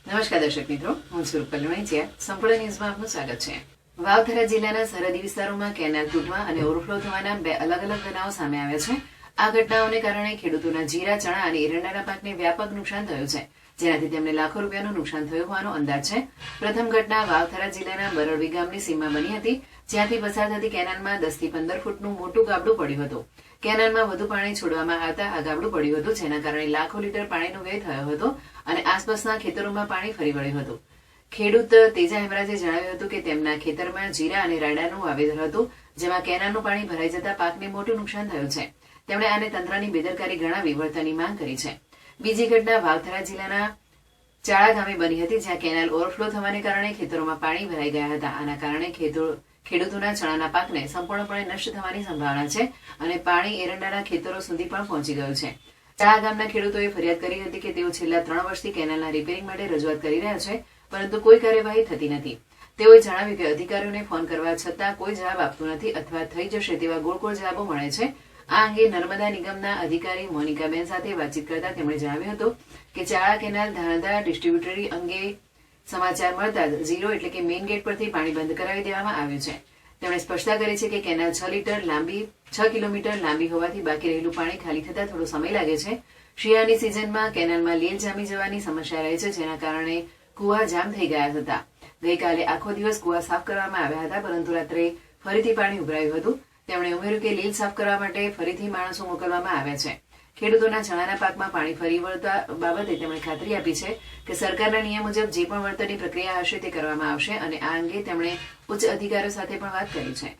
નમસ્કાર દર્શક મિત્રો, હું છું રૂપલ વણિચિયા. સંપૂર્ણ ન્યૂઝમાં આપનું સ્વાગત છે. વાવથરા જિલ્લાના સરહદી વિસ્તારોમાં કેનાલ તૂટવા અને ઓવરફ્લો થવાના બે અલગ અલગ બનાવો સામે આવ્યા છે. આ ઘટનાઓને કારણે ખેડૂતોના જીરા, ચણા અને એરંડાના પાકને વ્યાપક નુકસાન થયું છે, જેનાથી તેમને લાખો રૂપિયાનું નુકસાન થયું હોવાનો અંદાજ છે. પ્રથમ ઘટના વાવથરા જિલ્લાના બરડવી ગામની સીમમાં બની હતી, જ્યાંથી પસાર થતી કેનાલમાં 10 થી 15 ફૂટનું મોટું ગાબડું પડ્યું હતું. કેનાલમાં વધુ પાણી છોડવામાં આવતા આ ગાબડું પડ્યું હતું, જેના કારણે લાખો લીટર પાણીનો વ્યય થયો હતો અને આસપાસના ખેતરોમાં પાણી ફરી વળ્યું હતું. ખેડૂત તેજા હેમરાજે જણાવ્યું હતું કે તેમના ખેતરમાં જીરા અને રાયડાનું વાવેતર હતું, જેમાં કેનાલનું પાણી ભરાઈ જતા પાકને મોટું નુકસાન થયું છે. તેમણે આને તંત્રની બેદરકારી ગણાવી વળતરની માંગ કરી છે. બીજી ઘટના વાવથરા જિલ્લાના ચાળા ગામે બની હતી, જ્યાં કેનાલ ઓવરફ્લો થવાને કારણે ખેતરોમાં પાણી ભરાઈ ગયા હતા. આના કારણે ખેડૂતોના ચણાના પાકને સંપૂર્ણપણે નષ્ટ થવાની સંભાવના છે અને પાણી એરંડાના ખેતરો સુધી પણ પહોંચી ગયું છે. ચાળા ગામના ખેડૂતોએ ફરિયાદ કરી હતી કે તેઓ છેલ્લા 3 વર્ષથી કેનાલના રિપેરિંગ માટે રજૂઆત કરી રહ્યા છે, પરંતુ કોઈ કાર્યવાહી થતી નથી. તેઓએ જણાવ્યું કે અધિકારીઓને ફોન કરવા છતાં કોઈ જવાબ આપતું નથી અથવા થઈ જશે તેવા ગોળ જવાબો મળે છે. આ અંગે નર્મદા નિગમના અધિકારી મોનિકાબેન સાથે વાતચીત કરતા તેમણે જણાવ્યું હતું કે ચાળા કેનાલ ધાણદા ડિસ્ટ્રીબ્યુટરી અંગે સમાચાર મળતા જ 0 એટલે કે મેઇન ગેટ પરથી પાણી બંધ કરાવી દેવામાં આવ્યું છે. તેમણે સ્પષ્ટતા કરી છે કે કેનાલ 6 કિલોમીટર લાંબી હોવાથી બાકી રહેલું પાણી ખાલી થતા થોડો સમય લાગે છે. શિયાળાની સિઝનમાં કેનાલમાં લીલ જામી જવાની સમસ્યા રહે છે, જેના કારણે કુવા જામ થઈ ગયા હતા. ગઈકાલે આખો દિવસ કુવા સાફ કરવામાં આવ્યા હતા, પરંતુ રાત્રે ફરીથી પાણી ઉભરાયું હતું. તેમણે ઉમેર્યું કે લીલ સાફ કરવા માટે ફરીથી માણસો મોકલવામાં આવ્યા છે. ખેડૂતોના ચણાના પાકમાં પાણી ફરી વળતા બાબતે તેમણે ખાતરી આપી છે કે સરકારના નિયમ મુજબ જે પણ વળતરની પ્રક્રિયા હશે તે કરવામાં આવશે અને આ અંગે તેમણે ઉચ્ચ અધિકારીઓ સાથે પણ વાત કરી છે.